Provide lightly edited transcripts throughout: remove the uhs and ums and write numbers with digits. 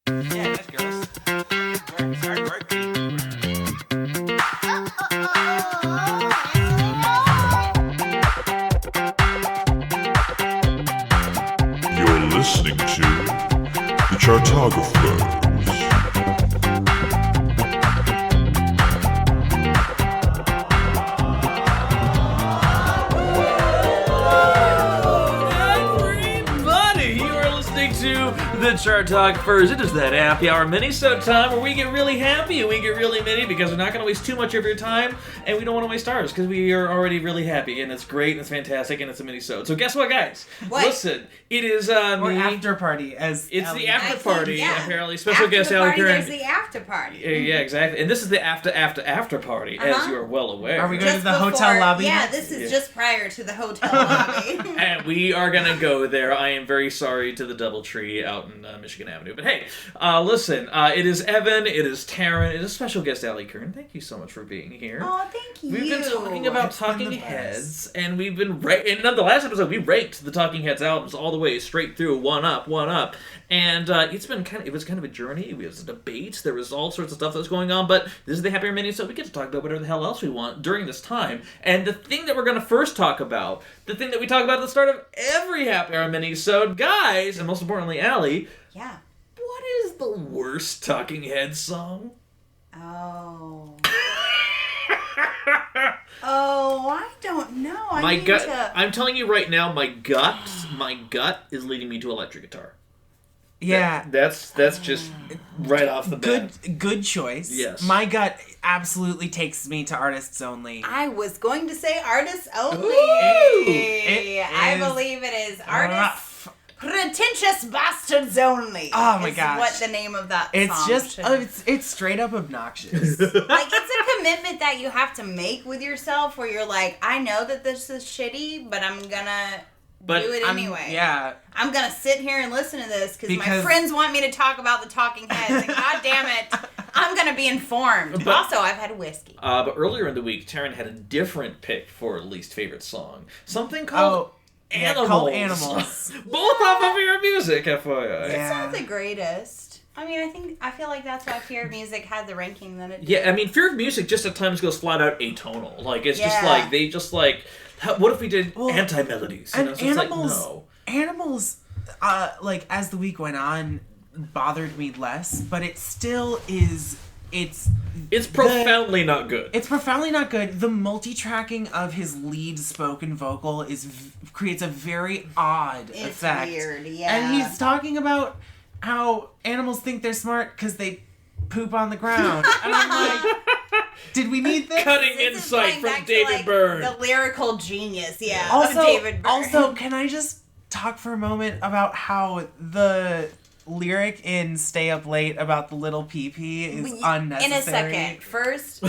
Yeah, that's girls. Hard work. You're listening to the Chartographers. The Chartographers. It is that happy hour Minisode time where we get really happy and we get really mini because we're not going to waste too much of your time and we don't want to waste ours because we are already really happy and it's great and it's fantastic and it's a Minisode. So guess what, guys? What? Listen, it is or after party as it's Ellie. the after party. Yeah. Apparently, special After guest the Allie party, Keirn. there's the after party. Yeah, exactly. And this is the after party, as you are well aware. Are we going to the hotel lobby? Yeah, this is just prior to the hotel lobby. And we are going to go there. I am very sorry to the Doubletree out in Michigan Avenue. But hey, listen, it is Evan, it is Taran, it is special guest Allie Keirn. Thank you so much for being here. Oh, thank you. We've been talking about Talking Heads, and we've been in the last episode we ranked the Talking Heads albums all the way straight through, one up, and it was kind of a journey. It was a debate. There was all sorts of stuff that was going on, but this is the Happy Hour Mini, so we get to talk about whatever the hell else we want during this time. And the thing that we're going to first talk about, the thing that we talk about at the start of every Happy Hour Mini, so guys, and most importantly, Allie. Yeah. What is the worst Talking Heads song? Oh. I don't know. I'm telling you right now, my gut is leading me to electric guitar. Yeah. That's just right off the bat. Good choice. Yes. My gut absolutely takes me to Artists Only. I was going to say Artists Only. I believe it is Artists Pretentious Bastards Only. Oh my gosh. What the name of that song it's straight up obnoxious. Like, it's a commitment that you have to make with yourself where you're like, I know that this is shitty, but I'm gonna do it anyway. Yeah. I'm gonna sit here and listen to this because my friends want me to talk about the Talking Heads, and god damn it, I'm gonna be informed. But, also, I've had whiskey. But earlier in the week, Taran had a different pick for least favorite song. Something called Animals. Both off of Your Music, FYI. It's not the greatest. I mean, I feel like that's why Fear of Music had the ranking that it did. Yeah, I mean, Fear of Music just at times goes flat out atonal. Like, it's just like, they just like, what if we did anti-melodies? And it's Animals, like, as the week went on, bothered me less, but it still is... It's profoundly not good. It's profoundly not good. The multi-tracking of his lead spoken vocal creates a very odd effect. It's weird, yeah. And he's talking about how animals think they're smart because they poop on the ground. And I'm like, did we need this? Cutting insight from David Byrne. The lyrical genius, of David Byrne. Also, can I just talk for a moment about how the lyric in Stay Up Late about the little pee-pee is unnecessary? In a second. First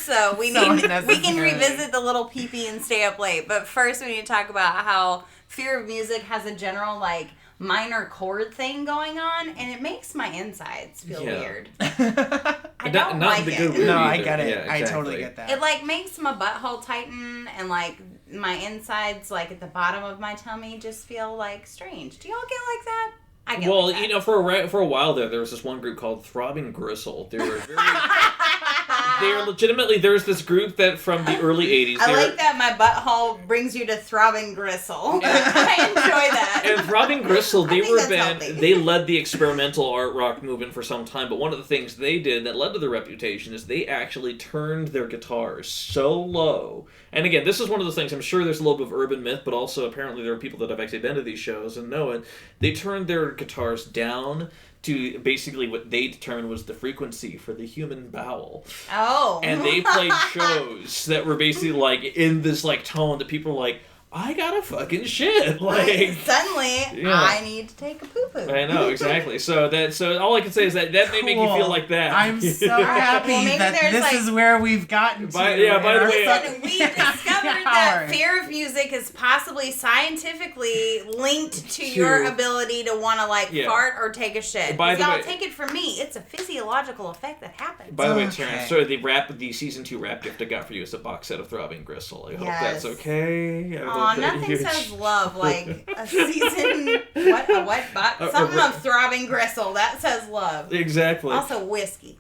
though, we can revisit the little pee-pee and Stay Up Late, but first we need to talk about how Fear of Music has a general, like, minor chord thing going on, and it makes my insides feel weird. I don't like it. No, I get it. Yeah, exactly. I totally get that. It, like, makes my butthole tighten, and, like, my insides, like, at the bottom of my tummy just feel, like, strange. Do y'all get like that? I get like that. You know, for a while there was this one group called Throbbing Gristle. They were very... They're legitimately, there's this group that from the early 80s. I like that my butthole brings you to Throbbing Gristle. I enjoy that. And Throbbing Gristle, they led the experimental art rock movement for some time, but one of the things they did that led to their reputation is they actually turned their guitars so low. And again, this is one of those things, I'm sure there's a little bit of urban myth, but also apparently there are people that have actually been to these shows and know it. They turned their guitars down to basically what they determined was the frequency for the human bowel. Oh. And they played shows that were basically like in this like tone that people were like, I gotta fucking shit. Like suddenly, I need to take a poo-poo. I know, exactly. So all I can say is that may make you feel like that. I'm so happy that this is where we've gotten to. By the way, we discovered that Fear of Music is possibly scientifically linked to your ability to want to fart or take a shit. If y'all take it from me, it's a physiological effect that happens. By the way, Taran, so the season 2 rap gift I got for you is a box set of Throbbing Gristle. I hope that's okay. Oh, nothing says love like a season. Something of throbbing gristle. That says love. Exactly. Also whiskey.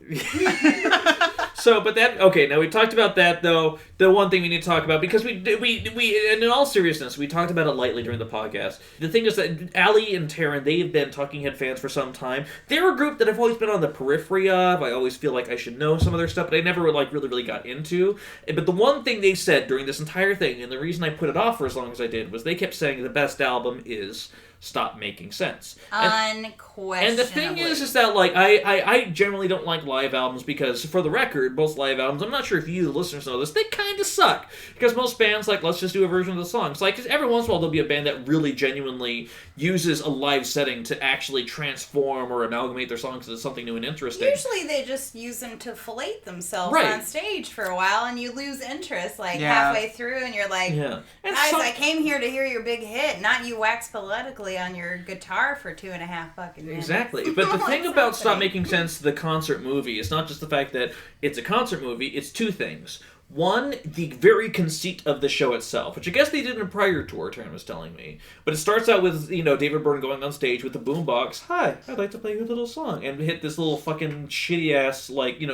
Now we talked about that though. The one thing we need to talk about, because we and in all seriousness, we talked about it lightly during the podcast. The thing is that Ali and Taran, they've been Talking Head fans for some time. They're a group that I've always been on the periphery of. I always feel like I should know some of their stuff, but I never really got into. But the one thing they said during this entire thing, and the reason I put it off for as long as I did, was they kept saying the best album is Stop Making Sense. Unquestionably. And the thing is that, like, I generally don't like live albums because, for the record, most live albums, I'm not sure if you, the listeners, know this, they kind of suck. Because most bands, like, let's just do a version of the song. It's like, 'cause every once in a while there'll be a band that really genuinely uses a live setting to actually transform or amalgamate their songs into something new and interesting. Usually they just use them to fillet themselves on stage for a while, and you lose interest, halfway through, and you're like, guys, I came here to hear your big hit, not you wax poetically on your guitar for 2.5 fucking minutes. Exactly. But the thing about Stop Making Sense, the concert movie, it's not just the fact that it's a concert movie, it's two things. One, the very conceit of the show itself, which I guess they did in a prior tour, Taran was telling me. But it starts out with, David Byrne going on stage with the boombox, "Hi, I'd like to play you a little song," and hit this little fucking shitty-ass,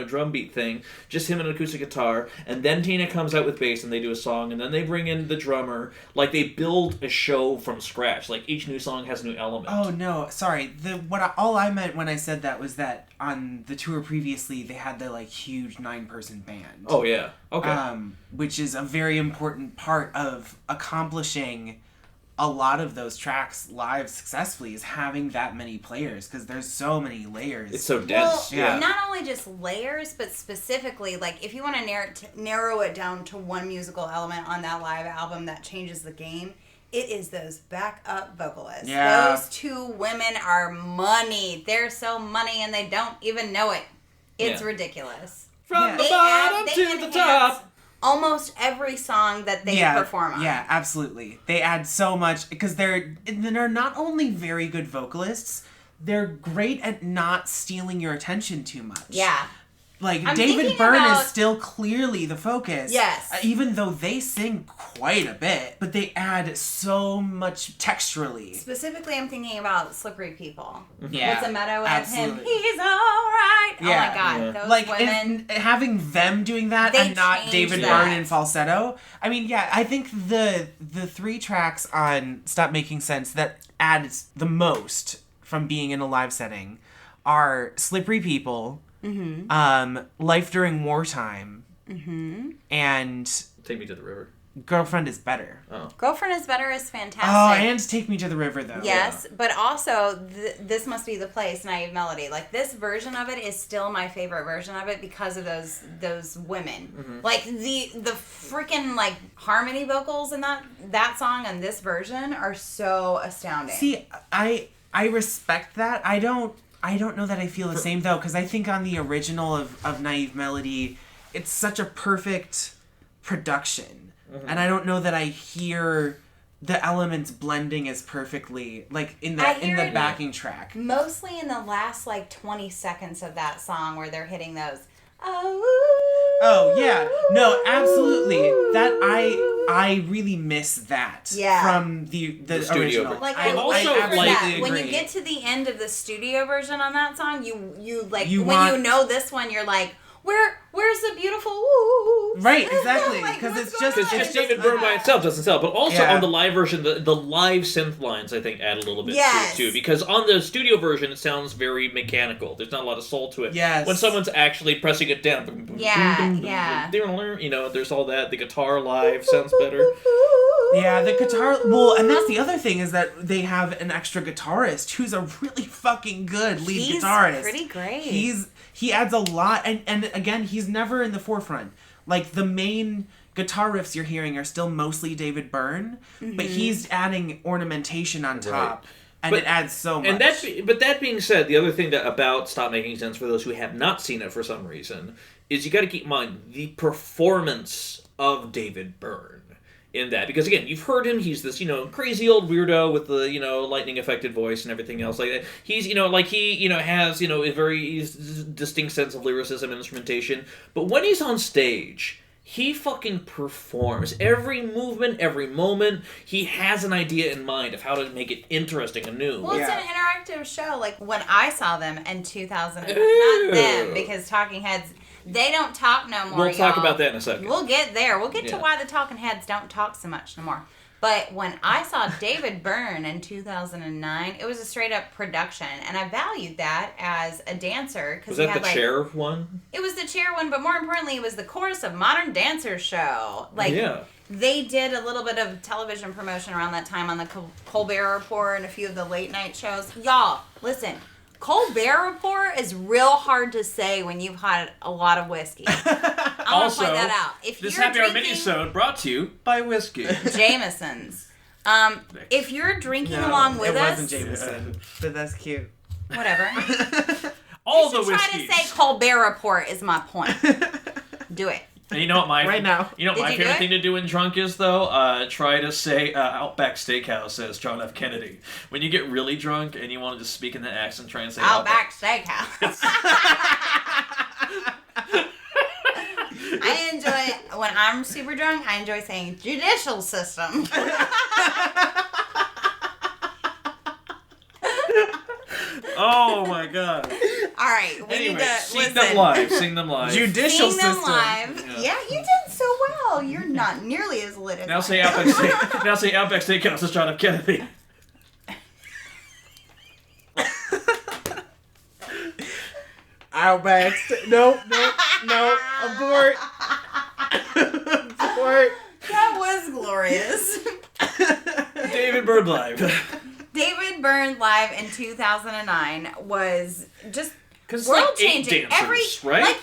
drum beat thing, just him and an acoustic guitar, and then Tina comes out with bass and they do a song, and then they bring in the drummer. Like, they build a show from scratch. Like, each new song has a new element. Oh, no, sorry. All I meant when I said that was that on the tour previously, they had the, huge 9-person band. Oh, yeah. Okay. Which is a very important part of accomplishing a lot of those tracks live successfully, is having that many players, because there's so many layers. It's so dense. Well, not only just layers, but specifically, if you want to narrow it down to one musical element on that live album that changes the game, it is those backup vocalists. Yeah. Those two women are money. They're so money, and they don't even know it. It's ridiculous. From the bottom to the top. Almost every song that they perform on. Yeah, absolutely. They add so much, because they're not only very good vocalists, they're great at not stealing your attention too much. Yeah. David Byrne is still clearly the focus. Yes. Even though they sing quite a bit, but they add so much texturally. Specifically, I'm thinking about Slippery People. Yeah. What's the motto of absolutely. him? He's alright. Yeah. Oh my God. Those women. Having them doing that and not David Byrne in falsetto. I mean, yeah, I think the 3 tracks on Stop Making Sense that adds the most from being in a live setting are Slippery People, Life During Wartime, and Take Me to the River. Girlfriend is Better. Oh. Girlfriend is Better is fantastic. Oh, and Take Me to the River, though. Yes, but also, This Must Be the Place, Naive Melody. This version of it is still my favorite version of it because of those women. Mm-hmm. The freaking, harmony vocals in that song and this version are so astounding. See, I respect that. I don't know that I feel the same, though, because I think on the original of Naive Melody, it's such a perfect production. Mm-hmm. And I don't know that I hear the elements blending as perfectly, in the backing track. Mostly in the last, 20 seconds of that song where they're hitting those, oh, yeah. No, absolutely. That, I really miss that from the studio original. I also agree. When you get to the end of the studio version on that song, you know this one, you're like, Where's the beautiful woo? Right, exactly. Because it's David Byrne by itself doesn't sell, but also on the live version, the live synth lines I think add a little bit to it too. Because on the studio version, it sounds very mechanical. There's not a lot of soul to it. Yes. When someone's actually pressing it down, there's all that. The guitar live sounds better. Yeah, the guitar. Well, and that's the other thing, is that they have an extra guitarist who's a really fucking good lead guitarist. He's pretty great. He adds a lot, and again, he's never in the forefront. The main guitar riffs you're hearing are still mostly David Byrne, but he's adding ornamentation on top, and it adds so much. But that being said, the other thing about Stop Making Sense, for those who have not seen it for some reason, is you got to keep in mind the performance of David Byrne in that, because again, you've heard him, he's this crazy old weirdo with the lightning affected voice and everything else like that. He's he has a very distinct sense of lyricism and instrumentation, but when he's on stage, he fucking performs. Every movement, every moment, he has an idea in mind of how to make it interesting and new. Well, it's an interactive show. Like, when I saw them in 2000, not them, because Talking Heads, they don't talk no more, We'll talk about that in a second. We'll get there. We'll get to why the Talking Heads don't talk so much no more. But when I saw David Byrne in 2009, it was a straight-up production, and I valued that as a dancer. Was that the chair one? It was the chair one, but more importantly, it was the Chorus of Modern Dancers show. Like, they did a little bit of television promotion around that time on the Colbert Report and a few of the late-night shows. Y'all, listen. Colbert Report is real hard to say when you've had a lot of whiskey. I want to point that out. If this you're Happy Hour drinking Minisode brought to you by whiskey. Jameson's. If you're drinking along with us... it wasn't Jameson, but that's cute. Whatever. All the whiskeys. Try to say Colbert Report is my point. Do it. And you know what my Did favorite thing to do when drunk is, though? Try to say Outback Steakhouse as John F. Kennedy. When you get really drunk and you want to just speak in that accent, try and say Outback Steakhouse. I enjoy, when I'm super drunk, I enjoy saying judicial system. Oh my god. Alright, we need to sing them live. Sing them live. Judicial Sing them system. live. Yeah, you did so well. You're not nearly as lit as Now say Outback Steakhouse as John F. Kennedy. Outback. No. Abort. Abort. That was glorious. David Byrne live. David Byrne live in 2009 was just Because world like 8 changing. dancers, right?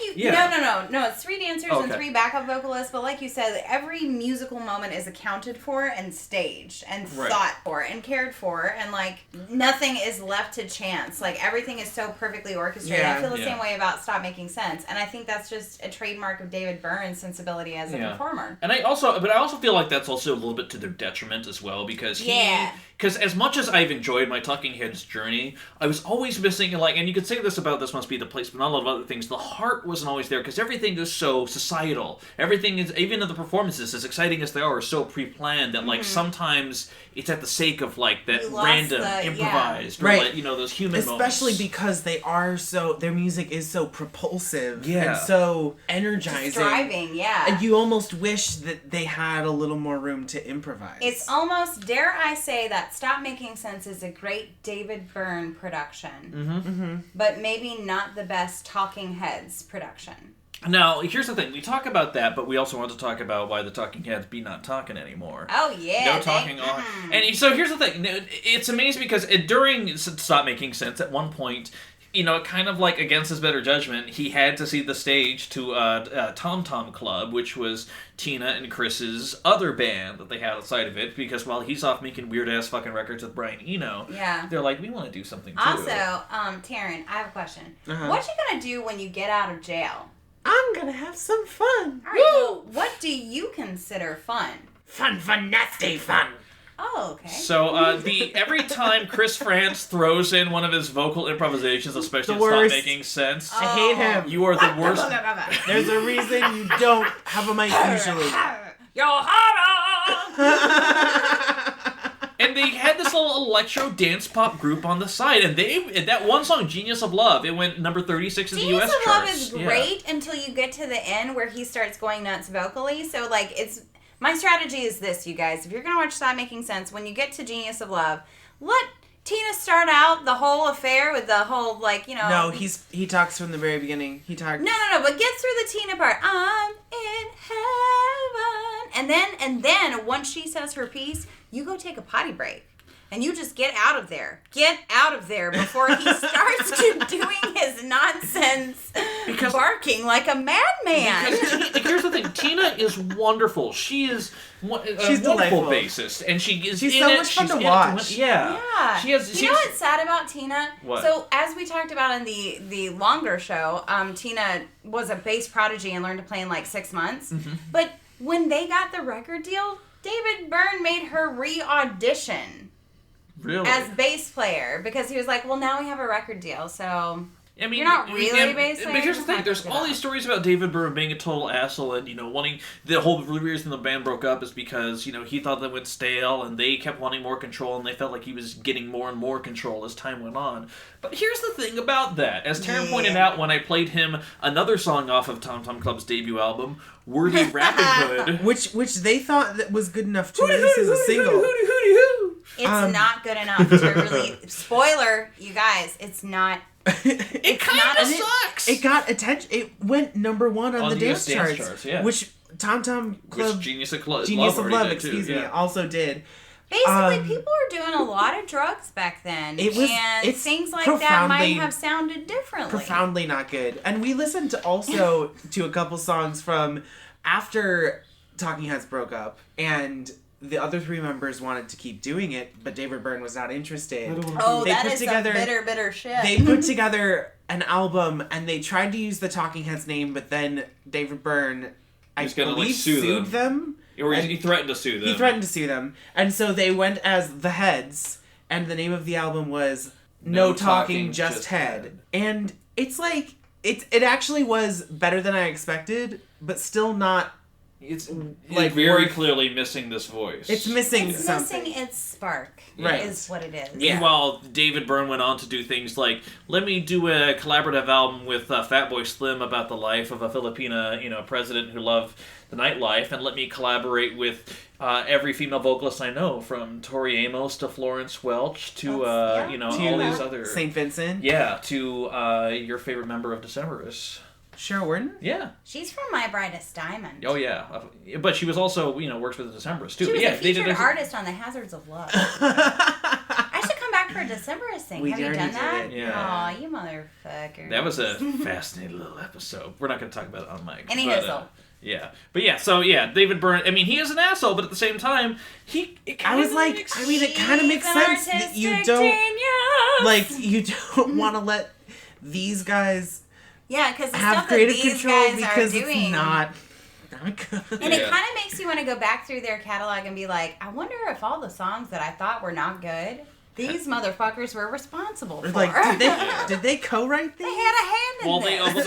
No. It's 3 dancers and 3 backup vocalists. But like you said, every musical moment is accounted for and staged and thought for and cared for, and like nothing is left to chance. Like everything is so perfectly orchestrated. I feel the same way about Stop Making Sense, and I think that's just a trademark of David Byrne's sensibility as a performer. And I also feel like that's also a little bit to their detriment as well, because because as much as I've enjoyed my Talking Heads journey, I was always missing, like, and you could say this about This Must Be the Place, but not a lot of other things, the heart wasn't always there, because everything is so societal. Everything is, even in the performances, as exciting as they are so pre-planned that, like, sometimes it's at the sake of, like, that random, improvised, or, like, you know, those human moments. Especially because they are so, their music is so propulsive and so energizing. Just driving, And you almost wish that they had a little more room to improvise. It's almost, dare I say, that Stop Making Sense is a great David Byrne production, but maybe not the best Talking Heads production. Now, here's the thing. We talk about that, but we also want to talk about why the Talking Heads be not talking anymore. Oh, yeah. No talking on. And so here's the thing. It's amazing because during Stop Making Sense, at one point, you know, kind of like against his better judgment, he had to see the stage to Tom Tom Club, which was Tina and Chris's other band that they had outside of it, because while he's off making weird-ass fucking records with Brian Eno, they're like, we want to do something too. Also, Taran, I have a question. What you gonna do when you get out of jail? I'm gonna have some fun. All right, well, what do you consider fun? Fun, nasty fun. Oh, okay. So, every time Chris France throws in one of his vocal improvisations, especially Stop Making Sense, I hate him. You are the worst. There's a reason you don't have a mic usually. Yo, And they had this little electro dance pop group on the side, and that one song, Genius of Love, it went number 36 in the US charts. Genius of Love is great until you get to the end where he starts going nuts vocally. So, like, my strategy is this, you guys. If you're going to watch Stop Making Sense, when you get to Genius of Love, let Tina start out the whole affair with the whole, like, you know... No, he talks from the very beginning. He talks... No, but get through the Tina part. I'm in heaven. And then, once she says her piece, you go take a potty break. And you just get out of there. Get out of there before he starts doing his nonsense barking like a madman. Because here's the thing. Tina is wonderful. She's a wonderful delightful. bassist. And she's so much fun to watch. Yeah. You know what's sad about Tina? What? So, as we talked about in the longer show, Tina was a bass prodigy and learned to play in like 6 months. But when they got the record deal, David Byrne made her re-audition. Really? As bass player, because he was like, well, now we have a record deal, so I mean, you're not really basing. But here's the thing: there's all these stories about David Byrne being a total asshole, and wanting the whole reason the band broke up is because he thought they went stale, and they kept wanting more control, and they felt like he was getting more and more control as time went on. But here's the thing about that: as Taran pointed out when I played him another song off of Tom Tom Club's debut album, "Wordy Rapid Hood," which they thought that was good enough to release as a single. It's not good enough to release. Spoiler, you guys, it's not. It kind of sucks. It got attention. It went number 1 on the dance charts, yeah. which Tom Tom Club, Genius of Love, excuse me, also did. Basically, people were doing a lot of drugs back then, and things like that might have sounded differently. Profoundly not good. And we listened to also to a couple songs from after Talking Heads broke up, and the other 3 members wanted to keep doing it, but David Byrne was not interested. That is some bitter shit. They put together an album, and they tried to use the Talking Heads name, but then David Byrne, I believe, sued them. Or he threatened to sue them. He threatened to sue them. And so they went as The Heads, and the name of the album was No Talking, Just Head. And it's like, it actually was better than I expected, but still not... It's like very clearly missing this voice. It's missing something. It's missing its spark. Right. Is what it is. Meanwhile, David Byrne went on to do things like, let me do a collaborative album with Fatboy Slim about the life of a Filipina, president who loved the nightlife, and let me collaborate with every female vocalist I know, from Tori Amos to Florence Welch to all these other St. Vincent. Yeah, to your favorite member of Decemberists. Cheryl Warden? Yeah. She's from My Brightest Diamond. Oh, yeah. But she was also, works with the Decemberists, too. She was a featured artist on The Hazards of Love. I should come back for a Decemberist thing. Have you done that? Yeah. Aw, you motherfucker. That was a fascinating little episode. We're not going to talk about it on mic. Any hassle. Yeah. But yeah, David Byrne, I mean, he is an asshole, but at the same time, it kind of makes sense that you don't want to let these guys because the have stuff creative that these control guys because are doing, it's not good. And it kind of makes you want to go back through their catalog and be like, I wonder if all the songs that I thought were not good, these motherfuckers were responsible for. Like, did they co-write these? They had a hand in this.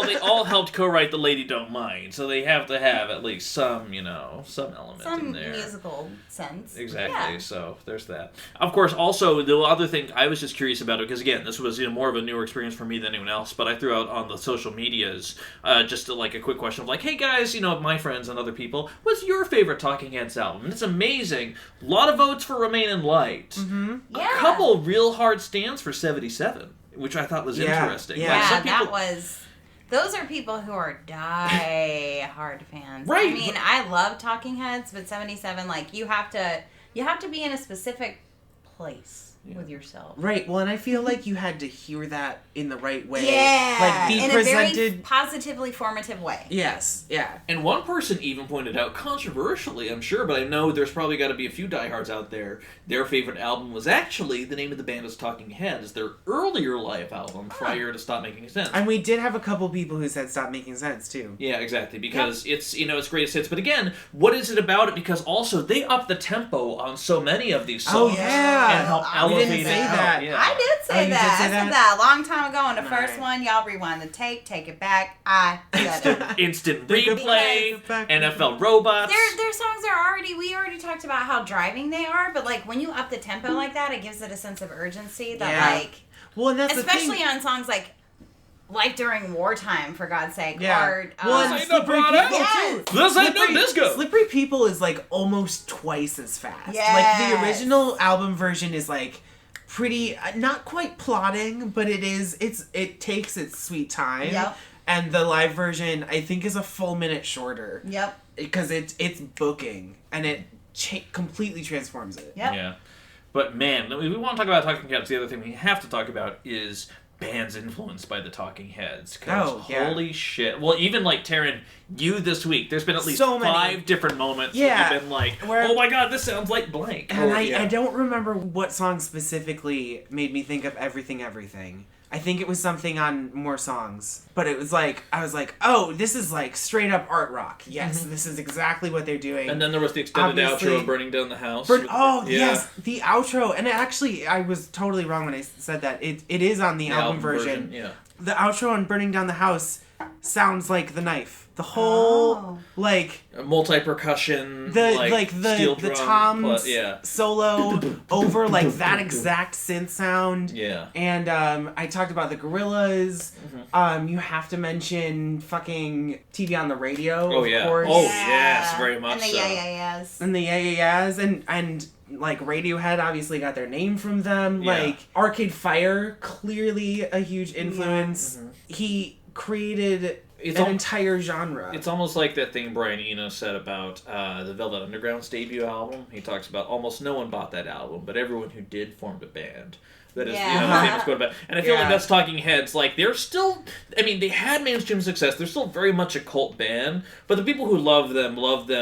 They all helped co-write "The Lady Don't Mind," so they have to have at least some element in there. Some musical sense. Exactly. Yeah. So there's that. Of course, also the other thing I was just curious about it, because again, this was more of a newer experience for me than anyone else. But I threw out on the social medias just a quick question of like, hey guys, my friends and other people, what's your favorite Talking Heads album? And it's amazing. A lot of votes for Remain in Light. Mm-hmm. Yeah. A couple real hard stands for 77, which I thought was interesting. Yeah, those are people who are die-hard fans. Right. I mean, I love Talking Heads, but 77, you have to be in a specific place with yourself. Right. Well, and I feel like you had to hear that in the right way. Yeah. Be in presented a very positively formative way. Yes. Yeah. And one person even pointed out, controversially, I'm sure, but I know there's probably got to be a few diehards out there, their favorite album was actually, the name of the band is Talking Heads, their earlier live album prior to Stop Making Sense. And we did have a couple people who said Stop Making Sense, too. Yeah, exactly, because it's, it's greatest hits. But again, what is it about it? Because also, they up the tempo on so many of these songs. Oh, yeah. And help elevate didn't say that. Yeah. I did say that. I said that a long time ago in the first one. Y'all rewind the tape, take it back. I said it. Instant replay, NFL robots. Their songs are we already talked about how driving they are, but when you up the tempo like that, it gives it a sense of urgency that well, and that's especially the thing. on songs like during wartime, for God's sake. Yeah. Or, well, This ain't no This ain't no disco. Slippery People is almost twice as fast. Yes. The original album version is pretty, not quite plotting, but it takes its sweet time. Yep. And the live version, I think, is a full minute shorter. Yep. Because it's booking, and it completely transforms it. Yep. Yeah. But man, we want to talk about Talking Heads. The other thing we have to talk about is bands influenced by the Talking Heads. Holy shit. Well, even Taran, you this week, there's been at least so 5 different moments where you've been oh my god, this sounds like blank. And I don't remember what song specifically made me think of Everything Everything. I think it was something on More Songs. But it was I was oh, this is straight up art rock. Yes, this is exactly what they're doing. And then there was the extended outro of Burning Down the House. Yes, the outro. And actually, I was totally wrong when I said that. It is on the album version. Yeah. the outro on Burning Down the House sounds like the knife. The whole multi-percussion, the steel the drum toms solo over that Mm-hmm. exact synth sound. Yeah. And I talked about the Gorillas. Mm-hmm. You have to mention fucking TV on the radio. Oh, of yeah. course. Oh, yes, very much and the so. Yeah-Yeah-Yeahs. And the Yeah-Yeah-Yeahs. And Radiohead obviously got their name from them. Yeah. Arcade Fire, clearly a huge influence. Mm-hmm. He created an entire genre. It's almost like that thing Brian Eno said about the Velvet Underground's debut album. He talks about almost no one bought that album, but everyone who did formed a band. That is, the famous quote about. And I feel like that's Talking Heads. They're still. I mean, they had mainstream success. They're still very much a cult band, but the people who love them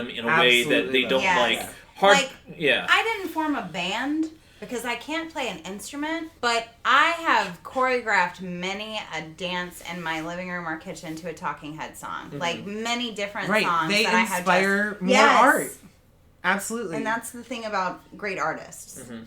in a way that they don't like. I didn't form a band because I can't play an instrument, but I have choreographed many a dance in my living room or kitchen to a Talking Head song. Many different songs they that I have inspire more art. Absolutely. And that's the thing about great artists. Mm-hmm.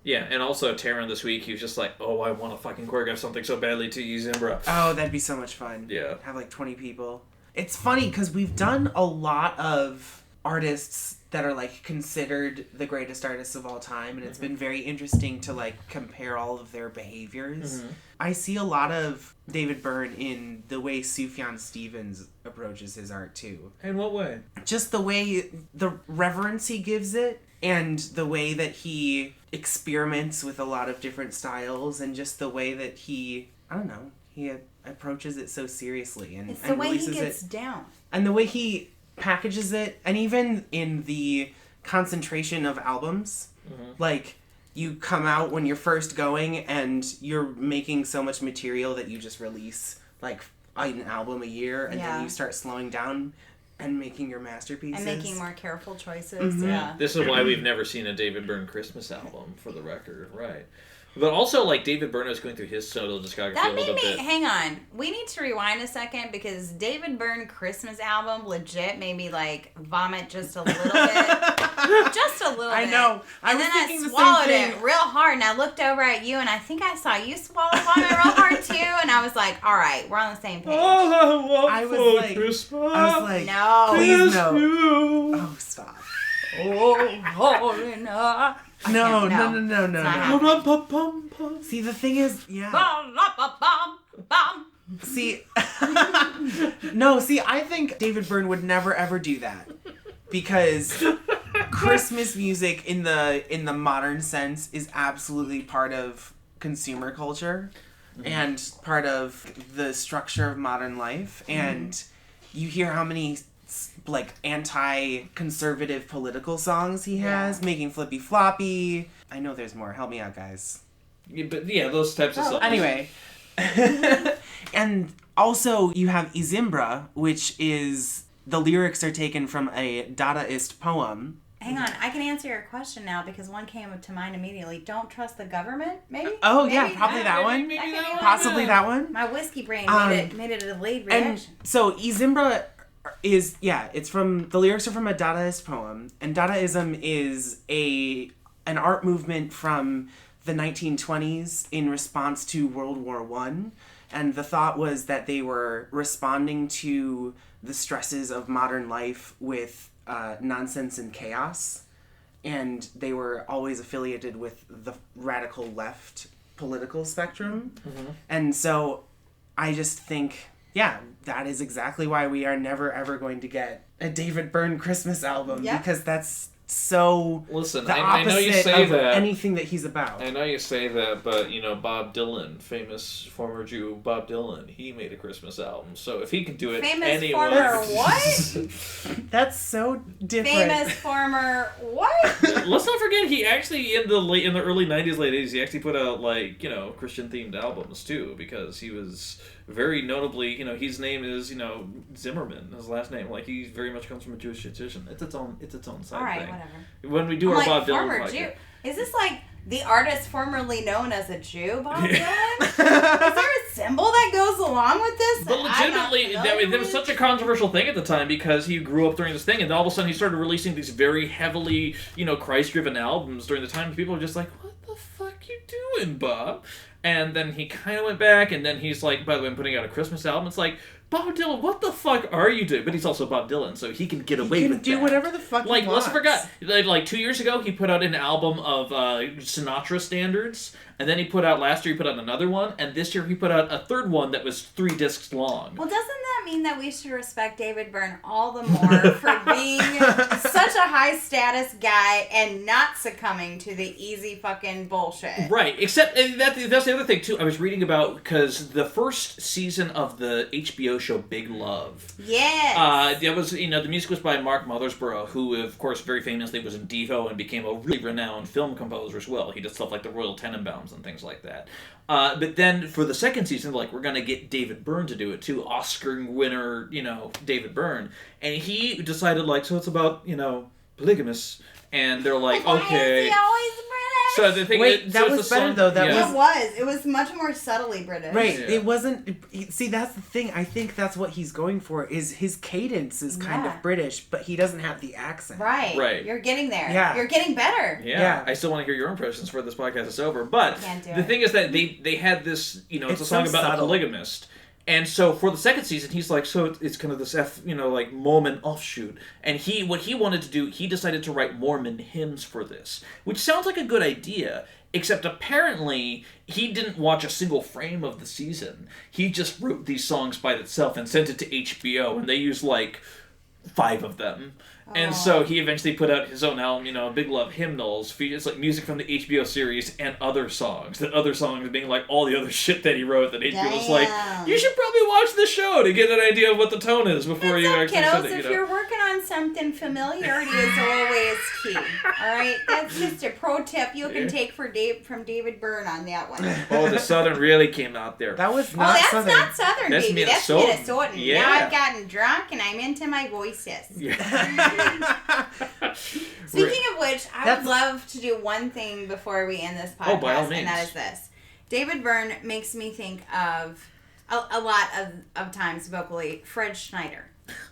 Yeah, and also Taran this week, he was just like, oh, I want to fucking choreograph something so badly to Zimbra. Oh, that'd be so much fun. Yeah. Have 20 people. It's funny because we've done a lot of artists that are considered the greatest artists of all time, and it's been very interesting to compare all of their behaviors. I see a lot of David Byrne in the way Sufjan Stevens approaches his art too. In what way? Just the way, the reverence he gives it, and the way that he experiments with a lot of different styles, and just the way that he approaches it so seriously, and it's the way he releases gets it, down, and the way he packages it, and even in the concentration of albums, you come out when you're first going and you're making so much material that you just release an album a year, and then you start slowing down and making your masterpieces. And making more careful choices. Mm-hmm. Yeah. This is why we've never seen a David Byrne Christmas album, for the record. Right. But also, David Byrne is going through his solo discography a little bit. Hang on. We need to rewind a second, because David Byrne Christmas album legit made me, vomit just a little bit. Just a little bit. I know. And then I swallowed it real hard, and I looked over at you, and I think I saw you swallow vomit real hard, too, and I was like, all right, we're on the same page. I was like, no. Please no. Oh, stop. Oh, no. No. No. See, the thing is, See, I think David Byrne would never ever do that, because Christmas music in the modern sense is absolutely part of consumer culture and part of the structure of modern life, and you hear how many anti-conservative political songs he has, making Flippy Floppy. I know there's more. Help me out, guys. Yeah, but those types of songs. Anyway. And also you have Zimbra, which is, the lyrics are taken from a Dadaist poem. Hang on, I can answer your question now, because one came to mind immediately. Don't trust the government, maybe? Oh, maybe? yeah, probably that one. Maybe that one. Possibly that one. My whiskey brain made it a delayed And reaction. so Zimbra is, the lyrics are from a Dadaist poem, and Dadaism is an art movement from the 1920s in response to World War I, and the thought was that they were responding to the stresses of modern life with nonsense and chaos, and they were always affiliated with the radical left political spectrum. And so I just think, that is exactly why we are never ever going to get a David Byrne Christmas album, because that's so the opposite I know you say of that. anything that he's about. I know you say that, but Bob Dylan, famous former Jew Bob Dylan, he made a Christmas album. So if he can do it, Famous anyone. former what? That's so different. Famous former what? Let's not forget, he actually in the early 90s, late 80s, he actually put out Christian themed albums too, because he was very notably, his name is Zimmerman, his last name. He very much comes from a Jewish tradition. It's its own side All right, thing. whatever. When we do our Bob Dylan former podcast. Jew. Is this the artist formerly known as a Jew, Bob Dylan? Is there a symbol that goes along with this? But legitimately, that was such a controversial thing at the time, because he grew up during this thing, and all of a sudden he started releasing these very heavily, Christ-driven albums during the time. People were just like, "What the fuck you doing, Bob?" And then he kind of went back, and then he's like, by the way, I'm putting out a Christmas album. It's like, Bob Dylan, what the fuck are you doing? But he's also Bob Dylan, so he can get away with that. He can do whatever the fuck he wants. Let's forget. Like 2 years ago, he put out an album of Sinatra standards, and then last year he put out another one, and this year he put out a third one that was 3 discs long. Well, doesn't that mean that we should respect David Byrne all the more for being such a high-status guy and not succumbing to the easy fucking bullshit? Right, except that's the other thing, too. I was reading about, because the first season of the HBO show Big Love. Yes. That was, the music was by Mark Mothersbaugh, who, of course, very famously was in Devo and became a really renowned film composer as well. He did stuff like the Royal Tenenbaums and things like that. But then for the second season, we're going to get David Byrne to do it too. Oscar winner, David Byrne. And he decided, so it's about, polygamous. And they're like, Why okay. is he always British? So the thing that was better though. It was much more subtly British. Right. Yeah. It wasn't. See, that's the thing. I think that's what he's going for. Is his cadence is kind of British, but he doesn't have the accent. Right. Right. You're getting there. Yeah. You're getting better. Yeah. I still want to hear your impressions for this podcast is over. But the thing is that they had this, it's a song so about subtle. a polygamist. And so for the second season, he's like, so it's kind of this Mormon offshoot. And what he wanted to do, he decided to write Mormon hymns for this, which sounds like a good idea, except apparently he didn't watch a single frame of the season. He just wrote these songs by itself and sent it to HBO, and they used 5 of them. And so he eventually put out his own album, Big Love Hymnals. It's music from the HBO series and other songs. The other songs being all the other shit that he wrote that HBO was like, you should probably watch the show to get an idea of what the tone is before you actually kiddos, send it. If you're working on something, familiarity is always key. Alright? That's just a pro tip you can take from David Byrne on that one. Oh, the Southern really came out there. That was not that's Southern. not Southern, That's baby. Minnesotan. That's Minnesotan. Yeah. Now I've gotten drunk and I'm into my voices. Yeah. Speaking of which, I would love to do one thing before we end this podcast, by all means. and that is this. David Byrne makes me think of a lot of times vocally Fred Schneider.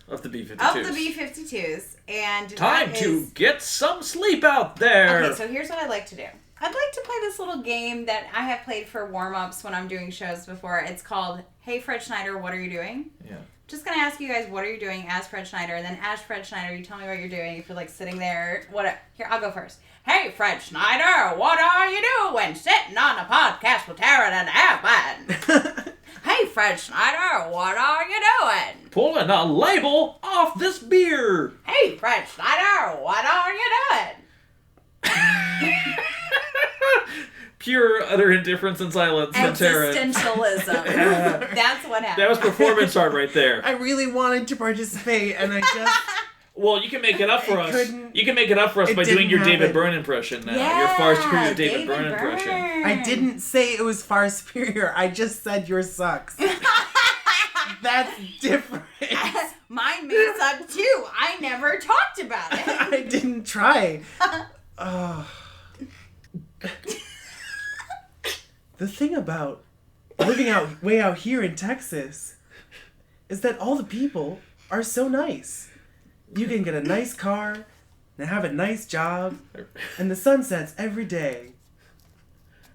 Of the B-52s. Of the B-52s. And time to get some sleep out there. Okay, so here's what I'd like to do. I'd like to play this little game that I have played for warm-ups when I'm doing shows before. It's called, Hey Fred Schneider, what are you doing? Yeah. Just gonna ask you guys, what are you doing as Fred Schneider? And then as Fred Schneider, you tell me what you're doing. If you're sitting there, here, I'll go first. Hey Fred Schneider, what are you doing? Sitting on a podcast with Taran and Evan. Hey Fred Schneider, what are you doing? Pulling a label off this beer. Hey Fred Schneider, what are you doing? Pure, utter indifference and silence from Taran. Existentialism. That's what happened. That was performance art right there. I really wanted to participate, and I just... Well, you can make it up for us. couldn't- You can make it up for us it by doing your didn't David happen. Byrne impression now. Yeah, Your far superior David Byrne impression. I didn't say it was far superior. I just said yours sucks. That's different. Mine may suck too. I never talked about it. I didn't try. The thing about living way out here in Texas is that all the people are so nice. You can get a nice car and have a nice job, and the sun sets every day.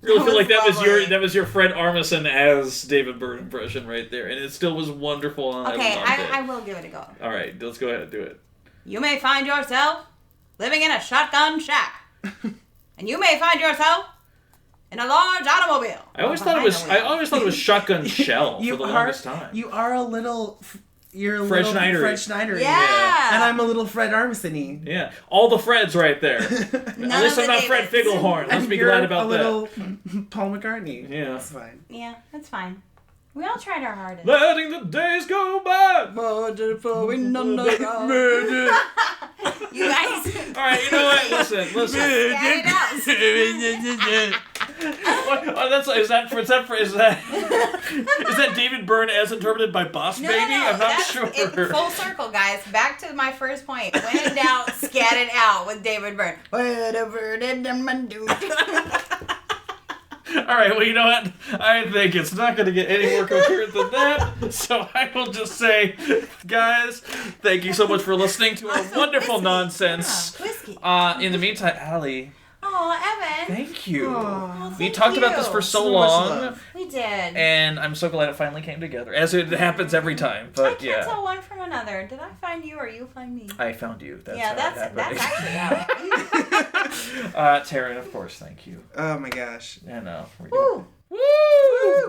I really feel like lovely. that was your Fred Armisen as David Byrne impression right there, and it still was wonderful. And Okay, I loved it. I will give it a go. All right, let's go ahead and do it. You may find yourself living in a shotgun shack. And you may find yourself in a large automobile. I always thought it was shotgun shell for the longest time. You are a little... You're a Fred little Schneider-y. Fred Schneider. Yeah. And I'm a little Fred Armisen-y. Yeah, all the Freds right there. At least I'm not Fred Davids. Figglehorn. Let's And be you're glad about a little Paul McCartney. Yeah. That's fine. Yeah, that's fine. We all tried our hardest. Letting the days go by. You guys. All right, you know what? Listen. Get it out. Is that David Byrne as interpreted by Boss No, Baby? I'm not that's sure. it, full circle, guys. Back to my first point. When in doubt, scat it out with David Byrne. Whatever did I do? All right, well, you know what? I think it's not going to get any more coherent than that. So I will just say, guys, thank you so much for listening to our wonderful nonsense. Whiskey. In the meantime, Allie. Oh, Evan. Taran. Thank you. Oh, We talked about this for so long. We did. And I'm so glad it finally came together, as it happens every time. But I can't tell one from another. Did I find you or you find me? I found you. That's actually how. Taran, of course, thank you. Oh my gosh. I know. Woo! Woo!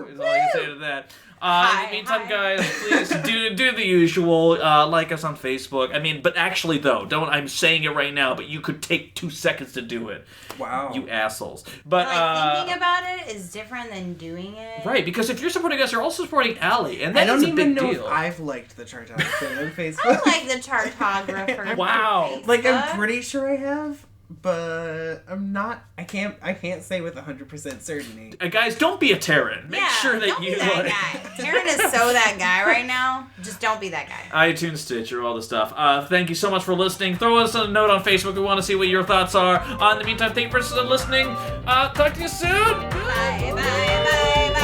Is all I can say to that. In the meantime, guys, please do the usual. Like us on Facebook. I mean, but actually, though, I'm saying it right now, but you could take 2 seconds to do it. Wow. You assholes. But thinking about it is different than doing it. Right, because if you're supporting us, you're also supporting Allie, and that's a big deal. I don't even know if I've liked the Chartographer on Facebook. I like the Chartographer. Wow. Like, I'm pretty sure I have, but I'm not. I can't say with 100% certainty. Guys, don't be a Taran. Make sure that don't be that guy. Taran is so that guy right now. Just don't be that guy. iTunes, Stitcher, all the stuff. Thank you so much for listening. Throw us a note on Facebook. We want to see what your thoughts are. In the meantime, thank you for listening. Talk to you soon. Bye, bye, bye, bye, bye.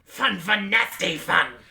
Fun, nasty fun.